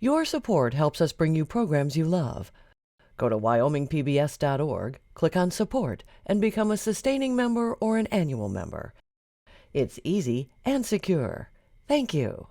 Your support helps us bring you programs you love. Go to WyomingPBS.org, click on Support, and become a sustaining member or an annual member. It's easy and secure. Thank you.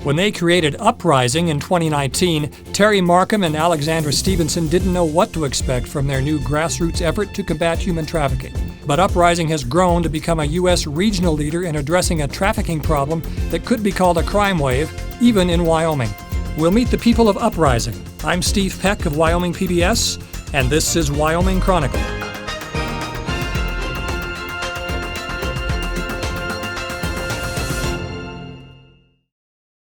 When they created Uprising in 2019, Terri Markham and Alexandra Stevenson didn't know what to expect from their new grassroots effort to combat human trafficking. But Uprising has grown to become a U.S. regional leader in addressing a trafficking problem that could be called a crime wave, even in Wyoming. We'll meet the people of Uprising. I'm Steve Peck of Wyoming PBS, and this is Wyoming Chronicle.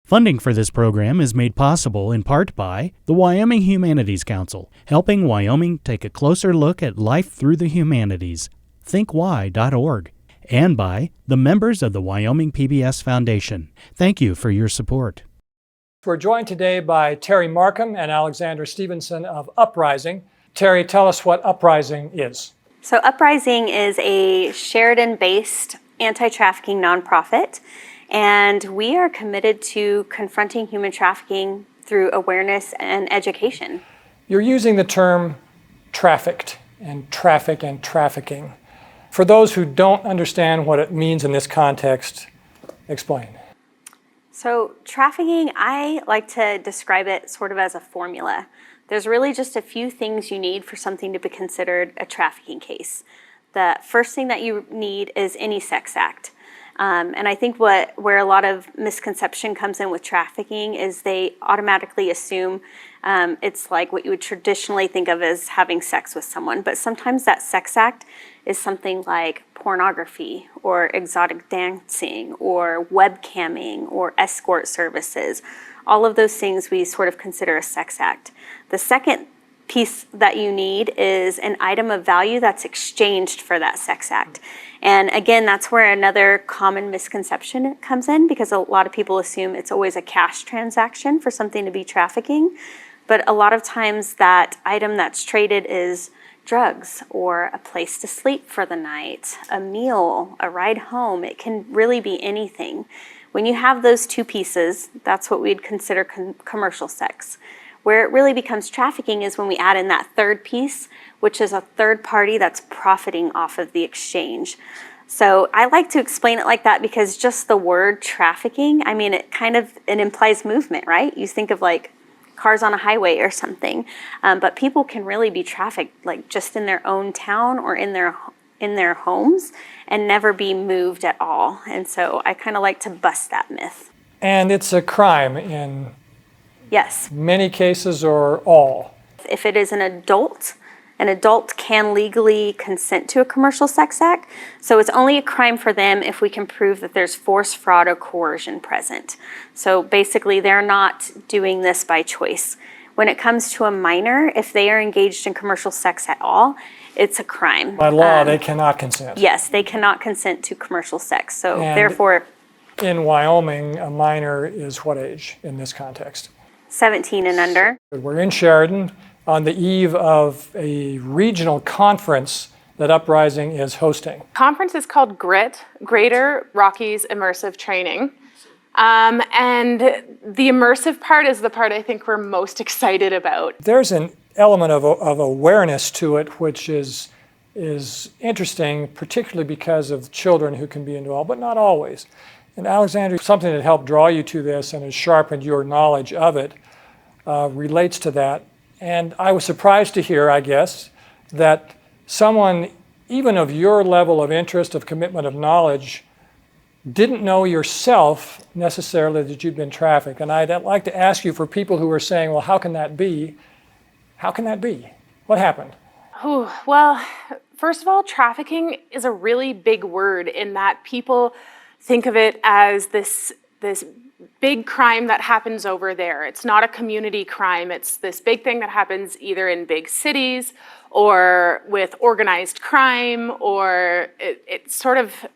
Funding for this program is made possible in part by the Wyoming Humanities Council, helping Wyoming take a closer look at life through the humanities, thinkwy.org, and by the members of the Wyoming PBS Foundation. Thank you for your support. We're joined today by Terri Markham and Alexandra Stevenson of Uprising. Terri, tell us what Uprising is. So Uprising is a Sheridan-based anti-trafficking nonprofit, and we are committed to confronting human trafficking through awareness and education. You're using the term trafficked and traffic and trafficking. For those who don't understand what it means in this context, explain. So trafficking, I like to describe it sort of as a formula. There's really just a few things you need for something to be considered a trafficking case. The first thing that you need is any sex act. And I think where a lot of misconception comes in with trafficking is they automatically assume it's like what you would traditionally think of as having sex with someone. But sometimes that sex act is something like pornography or exotic dancing or webcamming or escort services. All of those things we sort of consider a sex act. The second piece that you need is an item of value that's exchanged for that sex act. And again, that's where another common misconception comes in, because a lot of people assume it's always a cash transaction for something to be trafficking. But a lot of times that item that's traded is drugs or a place to sleep for the night, a meal, a ride home. It can really be anything. When you have those two pieces, that's what we'd consider commercial sex. Where it really becomes trafficking is when we add in that third piece, which is a third party that's profiting off of the exchange. So I like to explain it like that because just the word trafficking, I mean, it implies movement, right? You think of like cars on a highway or something, but people can really be trafficked like just in their own town or in their homes and never be moved at all. And so I kind of like to bust that myth. And it's a crime in Yes. many cases or all. If it is an adult can legally consent to a commercial sex act. So it's only a crime for them if we can prove that there's force, fraud, or coercion present. So basically, they're not doing this by choice. When it comes to a minor, if they are engaged in commercial sex at all, it's a crime. By law, they cannot consent. Yes, they cannot consent to commercial sex. So And therefore, in Wyoming, a minor is what age in this context? 17 and under. We're in Sheridan on the eve of a regional conference that Uprising is hosting. Conference is called GRIT, Greater Rockies Immersive Training. And the immersive part is the part I think we're most excited about. There's an element of awareness to it, which is interesting, particularly because of children who can be involved, but not always. And Alexandra, something that helped draw you to this and has sharpened your knowledge of it relates to that. And I was surprised to hear, I guess, that someone, even of your level of interest, of commitment, of knowledge, didn't know yourself necessarily that you'd been trafficked. And I'd like to ask you, for people who are saying, well, how can that be? How can that be? What happened? Well, first of all, trafficking is a really big word in that people think of it as this big crime that happens over there. It's not a community crime. It's this big thing that happens either in big cities or with organized crime, or it sort of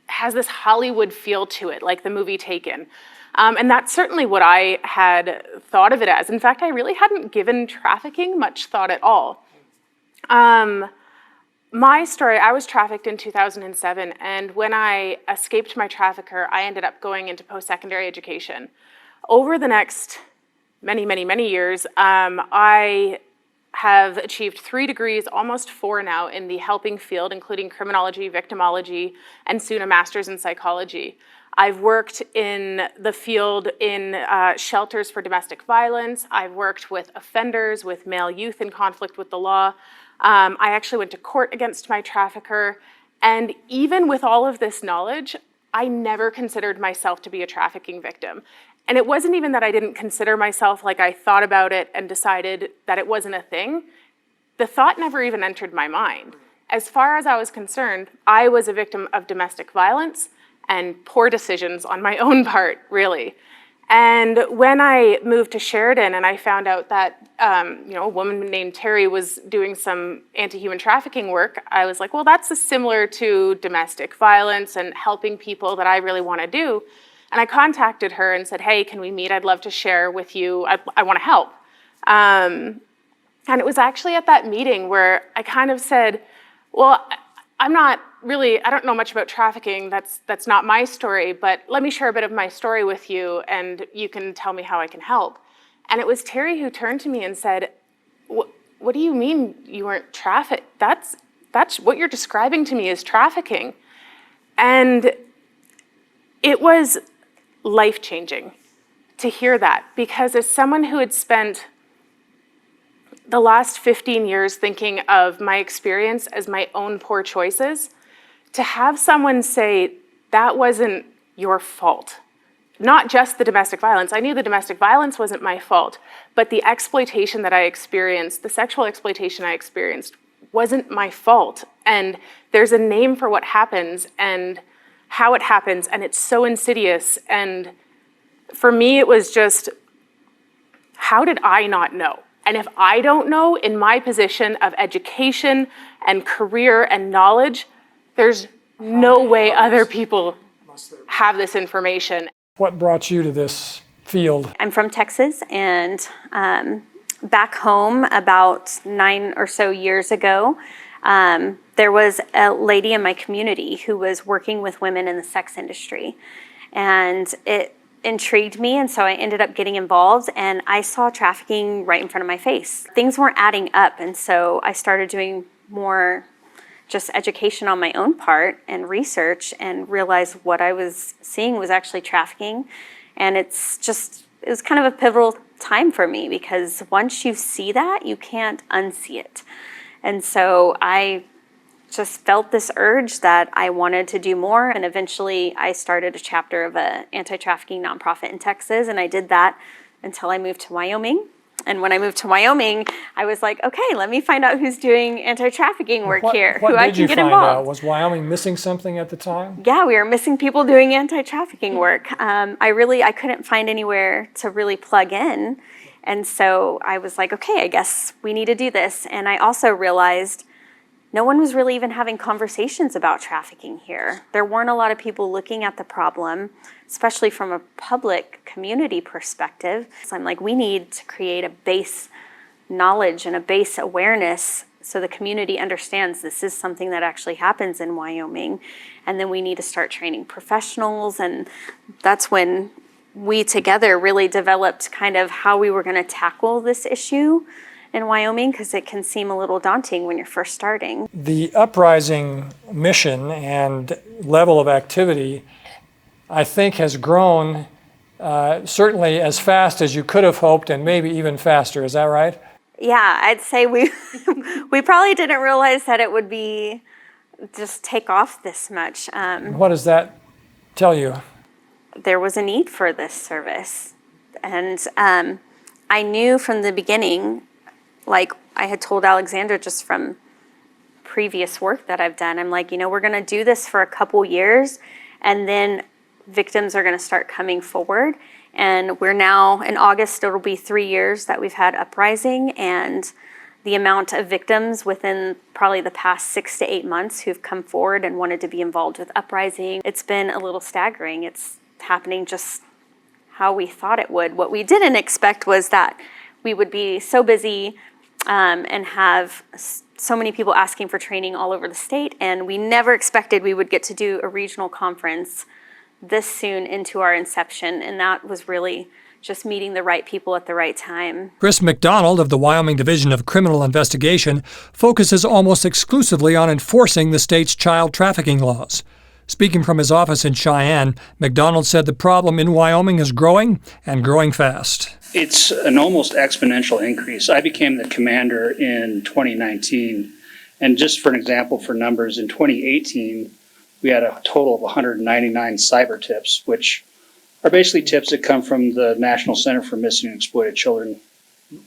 has this Hollywood feel to it, like the movie Taken. And that's certainly what I had thought of it as. In fact, I really hadn't given trafficking much thought at all. My story, I was trafficked in 2007, and when I escaped my trafficker, I ended up going into post-secondary education. over the next many, many, many years, I have achieved 3 degrees, almost 4 now, in the helping field, including criminology, victimology, and soon a master's in psychology. I've worked in the field in shelters for domestic violence. I've worked with offenders, with male youth in conflict with the law. I actually went to court against my trafficker. And even with all of this knowledge, I never considered myself to be a trafficking victim. And it wasn't even that I didn't consider myself, like I thought about it and decided that it wasn't a thing. The thought never even entered my mind. As far as I was concerned, I was a victim of domestic violence and poor decisions on my own part, really. And when I moved to Sheridan and I found out that a woman named Terri was doing some anti-human trafficking work, I was like, well, that's similar to domestic violence and helping people that I really want to do. And I contacted her and said, hey, can we meet? I'd love to share with you. I want to help. And it was actually at that meeting where I kind of said, well, I don't know much about trafficking. That's not my story, but let me share a bit of my story with you and you can tell me how I can help. And it was Terri who turned to me and said, what do you mean you weren't trafficked? That's what you're describing to me is trafficking. And it was life-changing to hear that, because as someone who had spent the last 15 years thinking of my experience as my own poor choices, to have someone say, that wasn't your fault. Not just the domestic violence. I knew the domestic violence wasn't my fault, but the exploitation that I experienced, the sexual exploitation I experienced, wasn't my fault. And there's a name for what happens and how it happens, and it's so insidious. And for me, it was just, how did I not know? And if I don't know, in my position of education and career and knowledge, there's no way other people have this information. What brought you to this field? I'm from Texas, and back home about 9 or so years ago, there was a lady in my community who was working with women in the sex industry. And it intrigued me, and so I ended up getting involved, and I saw trafficking right in front of my face. Things weren't adding up, and so I started doing more just education on my own part and research, and realized what I was seeing was actually trafficking. And it was kind of a pivotal time for me, because once you see that, you can't unsee it. And so I just felt this urge that I wanted to do more, and eventually I started a chapter of an anti-trafficking nonprofit in Texas, and I did that until I moved to Wyoming. And when I moved to Wyoming, I was like, okay, let me find out who's doing anti-trafficking work here, who I can get involved. Was Wyoming missing something at the time? Yeah, we were missing people doing anti-trafficking work. I couldn't find anywhere to really plug in. And so I was like, okay, I guess we need to do this. And I also realized no one was really even having conversations about trafficking here. There weren't a lot of people looking at the problem, especially from a public community perspective. So I'm like, we need to create a base knowledge and a base awareness so the community understands this is something that actually happens in Wyoming. And then we need to start training professionals. And that's when we together really developed kind of how we were going to tackle this issue in Wyoming, because it can seem a little daunting when you're first starting. The Uprising mission and level of activity, I think, has grown certainly as fast as you could have hoped, and maybe even faster. Is that right? Yeah, I'd say we probably didn't realize that it would be just take off this much. What does that tell you? There was a need for this service. And I knew from the beginning, like I had told Alexandra just from previous work that I've done, I'm like, we're going to do this for a couple years, and then victims are going to start coming forward. And we're now, in August, it'll be 3 years that we've had Uprising, and the amount of victims within probably the past 6 to 8 months who've come forward and wanted to be involved with Uprising, it's been a little staggering. It's happening just how we thought it would. What we didn't expect was that we would be so busy and have so many people asking for training all over the state, and we never expected we would get to do a regional conference this soon into our inception, and that was really just meeting the right people at the right time. Chris McDonald of the Wyoming Division of Criminal Investigation focuses almost exclusively on enforcing the state's child trafficking laws. Speaking from his office in Cheyenne, McDonald said the problem in Wyoming is growing and growing fast. It's an almost exponential increase. I became the commander in 2019, and just for an example for numbers, in 2018, we had a total of 199 cyber tips, which are basically tips that come from the National Center for Missing and Exploited Children.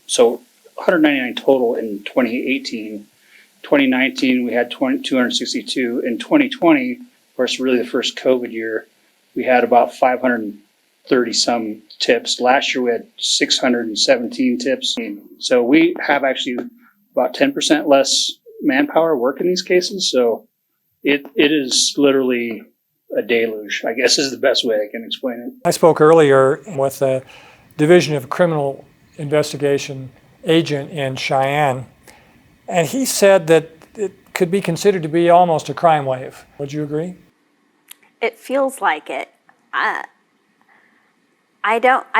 So 199 total in 2018. 2019, we had 262. In 2020, of course, really the first COVID year, we had about 530 some tips. Last year, we had 617 tips. So we have actually about 10% less manpower work in these cases. So it is literally a deluge, I guess is the best way I can explain it. I spoke earlier with the Division of Criminal Investigation agent in Cheyenne, and he said that it could be considered to be almost a crime wave. Would you agree? It feels like it. I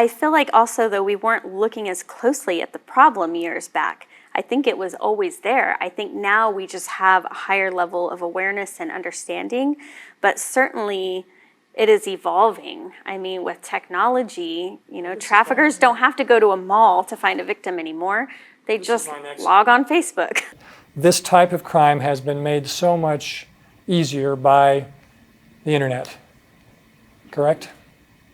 feel like also, though, we weren't looking as closely at the problem years back. I think it was always there. I think now we just have a higher level of awareness and understanding, but certainly it is evolving. I mean, with technology, traffickers don't have to go to a mall to find a victim anymore. They just log on Facebook. This type of crime has been made so much easier by the internet, correct?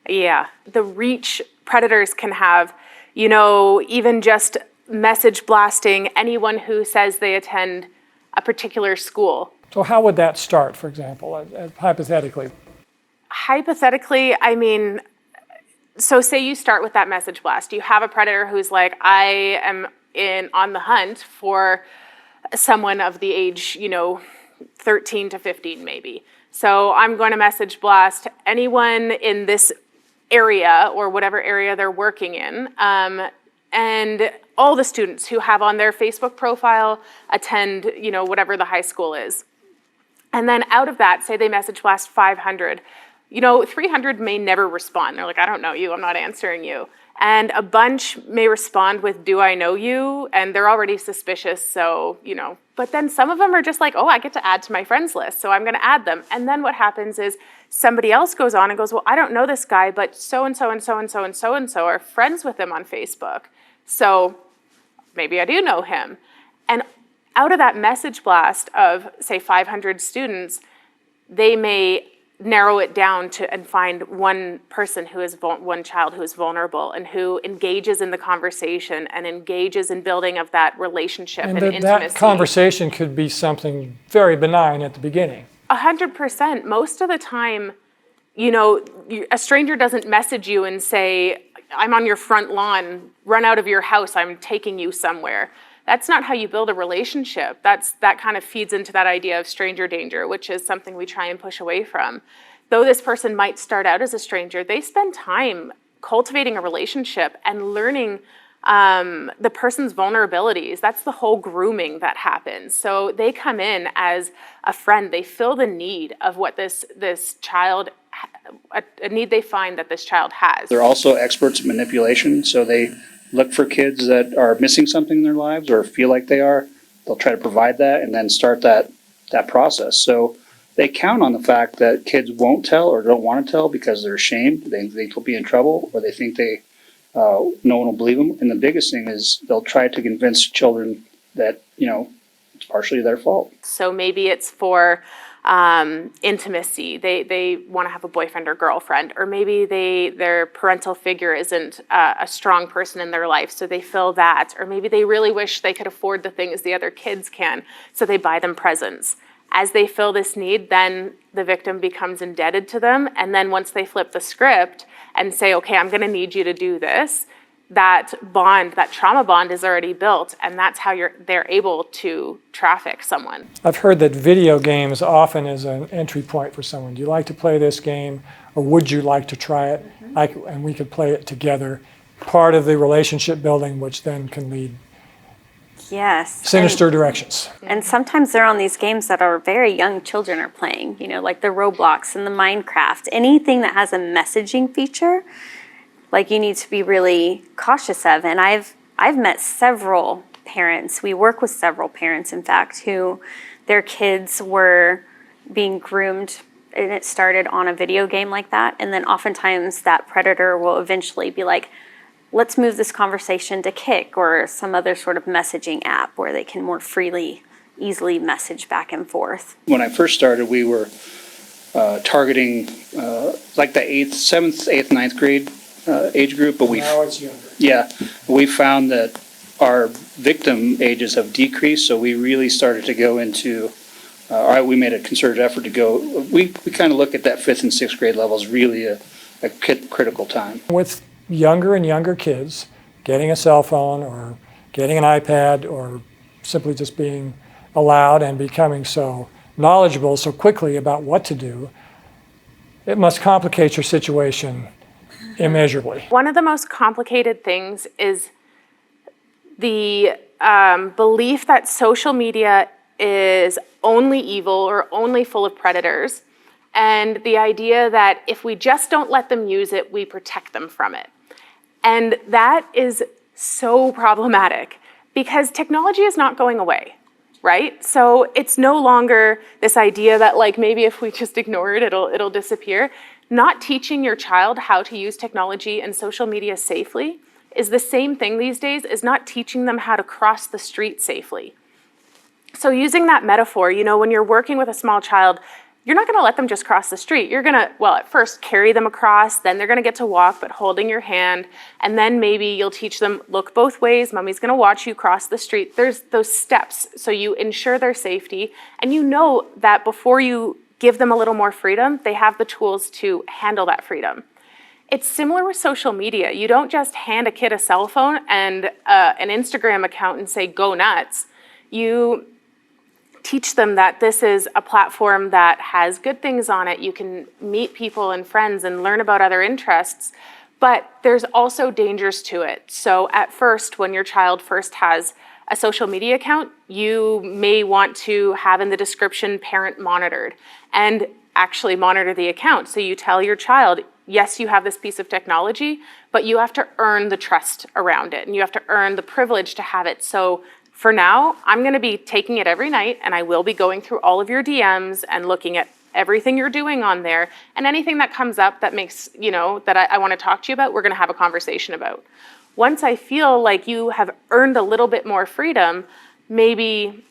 Yeah, the reach predators can have, even just message blasting anyone who says they attend a particular school. So how would that start, for example, hypothetically? Hypothetically, so say you start with that message blast. You have a predator who's like, I am on the hunt for someone of the age, 13 to 15 maybe. So I'm going to message blast anyone in this area or whatever area they're working in, and all the students who have on their Facebook profile attend, whatever the high school is. And then out of that, say they message blast 500. 300 may never respond. They're like, I don't know you, I'm not answering you. And a bunch may respond with, do I know you? And they're already suspicious, so, But then some of them are just like, oh, I get to add to my friends list, so I'm going to add them. And then what happens is somebody else goes on and goes, well, I don't know this guy, but so-and-so and so-and-so and so-and-so are friends with him on Facebook. So maybe I do know him. And out of that message blast of, say, 500 students, they may narrow it down and find one person one child who is vulnerable and who engages in the conversation and engages in building of that relationship and intimacy. That conversation could be something very benign at the beginning. 100%. Most of the time, a stranger doesn't message you and say, I'm on your front lawn, run out of your house, I'm taking you somewhere. That's not how you build a relationship. That kind of feeds into that idea of stranger danger, which is something we try and push away from. Though this person might start out as a stranger, they spend time cultivating a relationship and learning the person's vulnerabilities. That's the whole grooming that happens. So they come in as a friend. They fill the need of what this child, a need they find that this child has. They're also experts at manipulation, so they look for kids that are missing something in their lives or feel like they are. They'll try to provide that and then start that process. So they count on the fact that kids won't tell or don't want to tell because they're ashamed. They think they'll be in trouble, or they think no one will believe them. And the biggest thing is they'll try to convince children that, it's partially their fault. So maybe it's for intimacy. They want to have a boyfriend or girlfriend, or maybe their parental figure isn't a strong person in their life, so they fill that. Or maybe they really wish they could afford the things the other kids can, so they buy them presents. As they fill this need, then the victim becomes indebted to them, and then once they flip the script and say, okay, I'm going to need you to do this, that bond, that trauma bond is already built, and that's how they're able to traffic someone. I've heard that video games often is an entry point for someone. Do you like to play this game, or would you like to try it? And we could play it together. Part of the relationship building, which then can lead sinister directions. And sometimes they're on these games that our very young children are playing, like the Roblox and the Minecraft. Anything that has a messaging feature, like you need to be really cautious of. And I've met several parents, we work with several parents, in fact, who their kids were being groomed, and it started on a video game like that. And then oftentimes that predator will eventually be like, let's move this conversation to Kick or some other sort of messaging app where they can more freely, easily message back and forth. When I first started, we were targeting like the 7th, 8th, 9th grade age group, but Now it's younger. yeah, we found that our victim ages have decreased, so we really started to go into, we made a concerted effort to go, we kind of look at that 5th and 6th grade level as really a critical time. With younger and younger kids, getting a cell phone or getting an iPad or simply just being allowed and becoming so knowledgeable so quickly about what to do, it must complicate your situation immeasurably. One of the most complicated things is the belief that social media is only evil or only full of predators, and the idea that if we just don't let them use it, we protect them from it. And that is so problematic because technology is not going away, right? So it's no longer this idea that like maybe if we just ignore it, it'll disappear. Not teaching your child how to use technology and social media safely is the same thing these days as not teaching them how to cross the street safely. So using that metaphor, you know, when you're working with a small child, you're not gonna let them just cross the street. You're gonna, well, at first carry them across, then they're gonna get to walk, but holding your hand, and then maybe you'll teach them, look both ways, mommy's gonna watch you cross the street. There's those steps, so you ensure their safety, and you know that before you give them a little more freedom, they have the tools to handle that freedom. It's similar with social media. You don't just hand a kid a cell phone and an Instagram account and say, go nuts. You teach them that this is a platform that has good things on it. You can meet people and friends and learn about other interests, but there's also dangers to it. So at first, when your child first has a social media account, you may want to have in the description parent monitored and actually monitor the account. So you tell your child, yes, you have this piece of technology, but you have to earn the trust around it and you have to earn the privilege to have it. So for now, I'm gonna be taking it every night and I will be going through all of your DMs and looking at everything you're doing on there, and anything that comes up that makes, you know, that I wanna talk to you about, we're gonna have a conversation about. Once I feel like you have earned a little bit more freedom, maybe,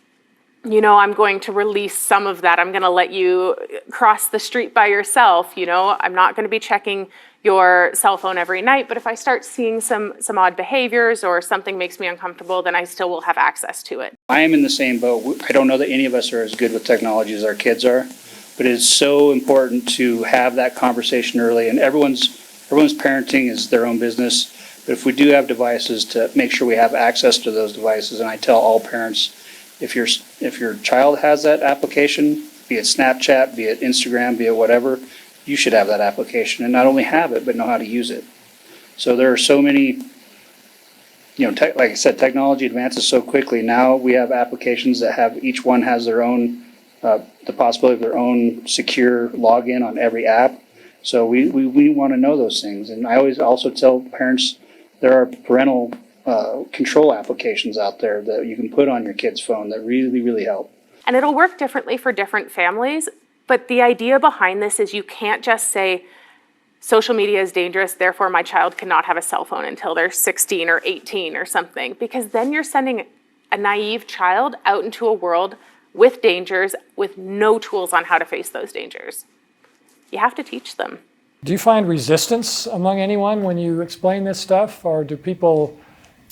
you know, I'm going to release some of that. I'm gonna let you cross the street by yourself, you know, I'm not gonna be checking your cell phone every night, but if I start seeing some odd behaviors or something makes me uncomfortable, then I still will have access to it. I am in the same boat. I don't know that any of us are as good with technology as our kids are, but it is so important to have that conversation early, and everyone's parenting is their own business, but if we do have devices, to make sure we have access to those devices. And I tell all parents, if your child has that application, be it Snapchat, be it Instagram, be it whatever, you should have that application, and not only have it, but know how to use it. So there are so many, you know, like I said, technology advances so quickly. Now we have applications that have, each one has their own, the possibility of their own secure login on every app. So we want to know those things. And I always also tell parents there are parental control applications out there that you can put on your kid's phone that really, really help. And it'll work differently for different families. But the idea behind this is you can't just say, social media is dangerous, therefore my child cannot have a cell phone until they're 16 or 18 or something, because then you're sending a naive child out into a world with dangers, with no tools on how to face those dangers. You have to teach them. Do you find resistance among anyone when you explain this stuff, or do people,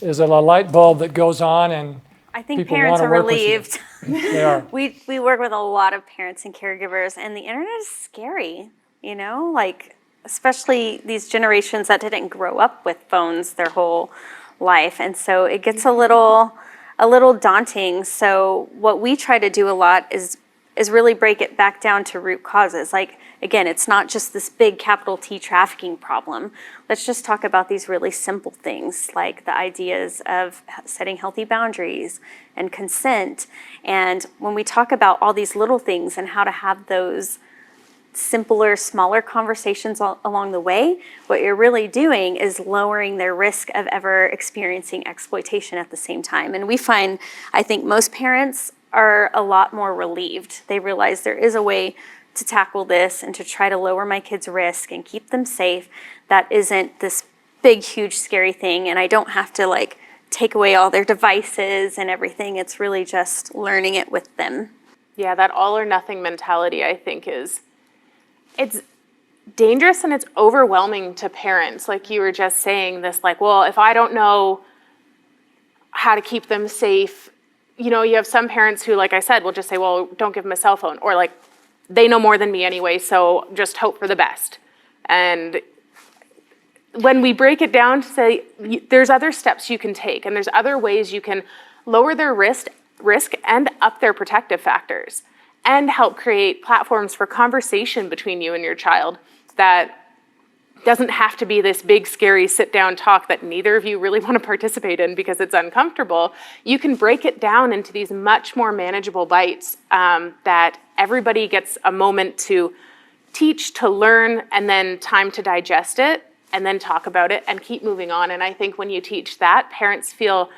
is it a light bulb that goes on and I think people parents wanna are work with you? relieved. They are. We work with a lot of parents and caregivers, and the internet is scary, you know, like especially these generations that didn't grow up with phones their whole life. And so it gets a little daunting. So what we try to do a lot is really break it back down to root causes. Like, again, it's not just this big capital T trafficking problem. Let's just talk about these really simple things, like the ideas of setting healthy boundaries and consent. And when we talk about all these little things and how to have those simpler, smaller conversations along the way, what you're really doing is lowering their risk of ever experiencing exploitation at the same time. And we find, I think most parents are a lot more relieved. They realize there is a way to tackle this and to try to lower my kids' risk and keep them safe. That isn't this big, huge, scary thing, and I don't have to like take away all their devices and everything. It's really just learning it with them. Yeah, that all or nothing mentality, I think, it's dangerous and it's overwhelming to parents. Like you were just saying this, like, well, if I don't know how to keep them safe, you know, you have some parents who, like I said, will just say, well, don't give them a cell phone, or like, they know more than me anyway, so just hope for the best. And when we break it down to say, there's other steps you can take, and there's other ways you can lower their risk and up their protective factors, and help create platforms for conversation between you and your child that doesn't have to be this big, scary sit-down talk that neither of you really want to participate in because it's uncomfortable. You can break it down into these much more manageable bites that everybody gets a moment to teach, to learn, and then time to digest it, and then talk about it and keep moving on. And I think when you teach that, parents feel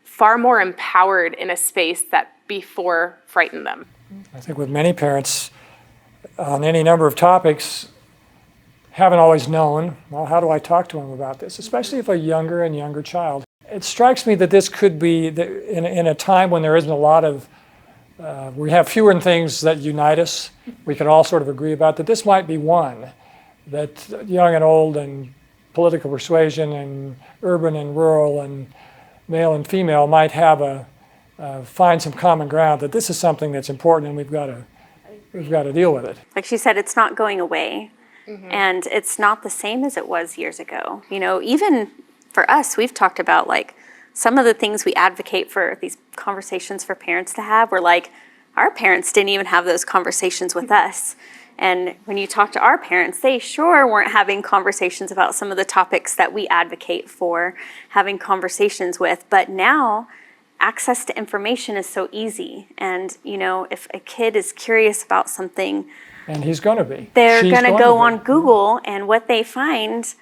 far more empowered in a space that before frightened them. I think with many parents on any number of topics haven't always known, well, how do I talk to them about this, especially if a younger and younger child. It strikes me that this could be, in a time when there isn't a lot of, we have fewer things that unite us, we can all sort of agree about, that this might be one, that young and old and political persuasion and urban and rural and male and female might have find some common ground, that this is something that's important and we've got to deal with it. Like she said, it's not going away. And it's not the same as it was years ago. You know, even for us, we've talked about like some of the things we advocate for these conversations for parents to have were like, our parents didn't even have those conversations with us. And when you talk to our parents, they sure weren't having conversations about some of the topics that we advocate for having conversations with. But now access to information is so easy. And, you know, if a kid is curious about something, and he's going to be. They're going to go on Google, and what they find,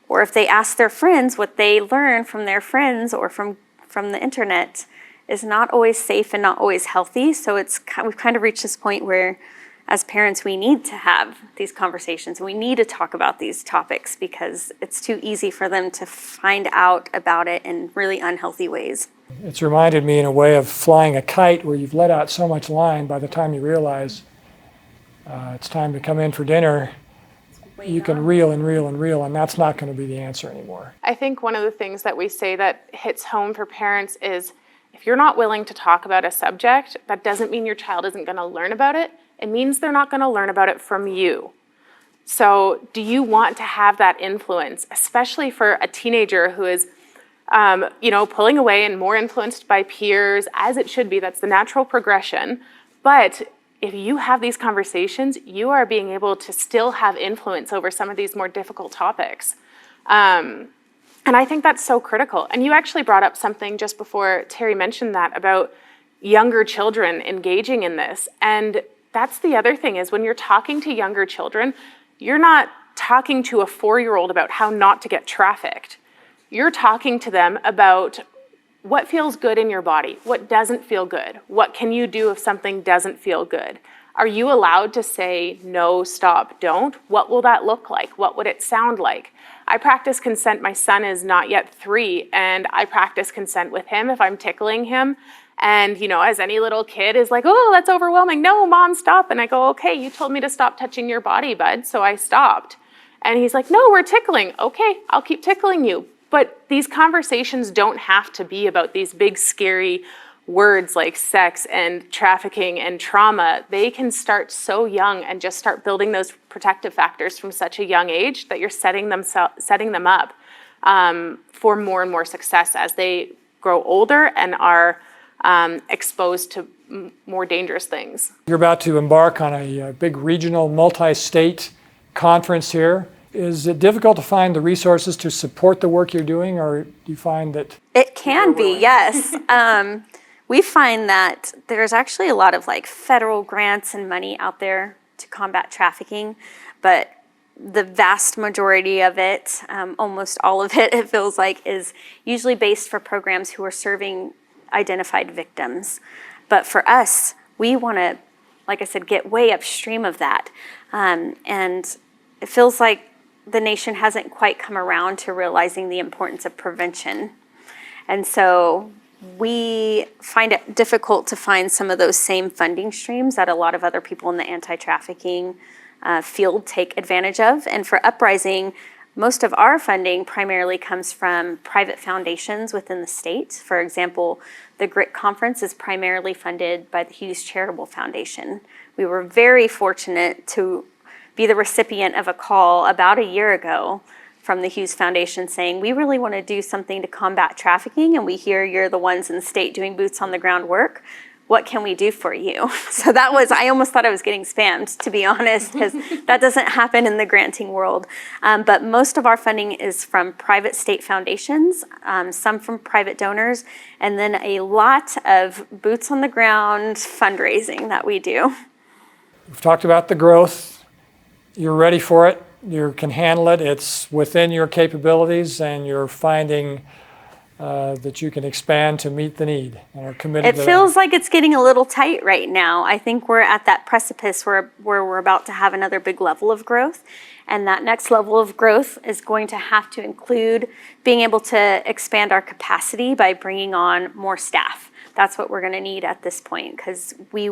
or if they ask their friends, what they learn from their friends or from the internet is not always safe and not always healthy. So we've kind of reached this point where, as parents, we need to have these conversations. We need to talk about these topics because it's too easy for them to find out about it in really unhealthy ways. It's reminded me in a way of flying a kite where you've let out so much line by the time you realize it's time to come in for dinner, you can reel and reel and reel, and that's not going to be the answer anymore. I think one of the things that we say that hits home for parents is if you're not willing to talk about a subject, that doesn't mean your child isn't going to learn about it. It means they're not going to learn about it from you. So do you want to have that influence, especially for a teenager who is pulling away and more influenced by peers, as it should be? That's the natural progression. But if you have these conversations, you are being able to still have influence over some of these more difficult topics. And I think that's so critical. And you actually brought up something just before Terri mentioned that about younger children engaging in this. And that's the other thing is when you're talking to younger children, you're not talking to a 4-year-old about how not to get trafficked. You're talking to them about what feels good in your body, what doesn't feel good, what can you do if something doesn't feel good? Are you allowed to say no, stop, don't? What will that look like? What would it sound like? I practice consent. My son is not yet 3, and I practice consent with him if I'm tickling him. And, you know, as any little kid is like, oh, that's overwhelming. No, Mom, stop. And I go, okay, you told me to stop touching your body, bud, so I stopped. And he's like, no, we're tickling. Okay, I'll keep tickling you. But these conversations don't have to be about these big, scary words like sex and trafficking and trauma. They can start so young and just start building those protective factors from such a young age that you're setting them up for more and more success as they grow older and are exposed to more dangerous things. You're about to embark on a big regional multi-state conference here. Is it difficult to find the resources to support the work you're doing, or do you find that? It can be, yes. We find that there's actually a lot of like federal grants and money out there to combat trafficking, but the vast majority of it, almost all of it, it feels like, is usually based for programs who are serving identified victims. But for us, we want to, like I said, get way upstream of that. And it feels like the nation hasn't quite come around to realizing the importance of prevention. And so we find it difficult to find some of those same funding streams that a lot of other people in the anti-trafficking field take advantage of. And for Uprising, most of our funding primarily comes from private foundations within the state. For example, the GRIT conference is primarily funded by the Hughes Charitable Foundation. We were very fortunate to be the recipient of a call about a year ago from the Hughes Foundation saying, we really want to do something to combat trafficking, and we hear you're the ones in the state doing boots on the ground work. What can we do for you? So that was, I almost thought I was getting spammed, to be honest, because that doesn't happen in the granting world. But most of our funding is from private state foundations, some from private donors, and then a lot of boots on the ground fundraising that we do. We've talked about the growth. You're ready for it. You can handle it. It's within your capabilities, and you're finding that you can expand to meet the need and are committed to that. It feels like it's getting a little tight right now. I think we're at that precipice where we're about to have another big level of growth. And that next level of growth is going to have to include being able to expand our capacity by bringing on more staff. That's what we're going to need at this point, because we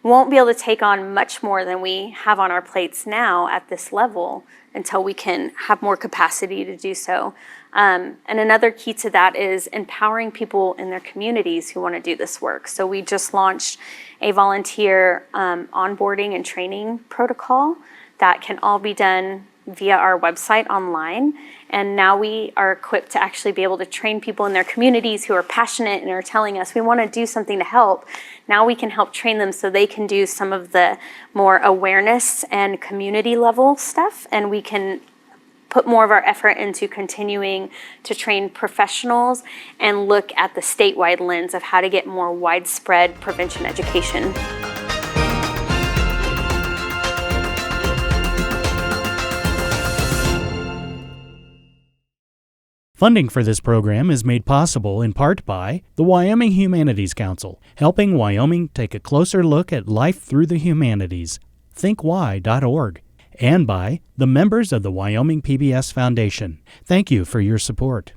won't be able to take on much more than we have on our plates now at this level until we can have more capacity to do so. And another key to that is empowering people in their communities who want to do this work. So we just launched a volunteer onboarding and training protocol that can all be done via our website online. And now we are equipped to actually be able to train people in their communities who are passionate and are telling us we want to do something to help. Now we can help train them so they can do some of the more awareness and community level stuff, and we can put more of our effort into continuing to train professionals and look at the statewide lens of how to get more widespread prevention education. Funding for this program is made possible in part by the Wyoming Humanities Council, helping Wyoming take a closer look at life through the humanities, thinkwhy.org, and by the members of the Wyoming PBS Foundation. Thank you for your support.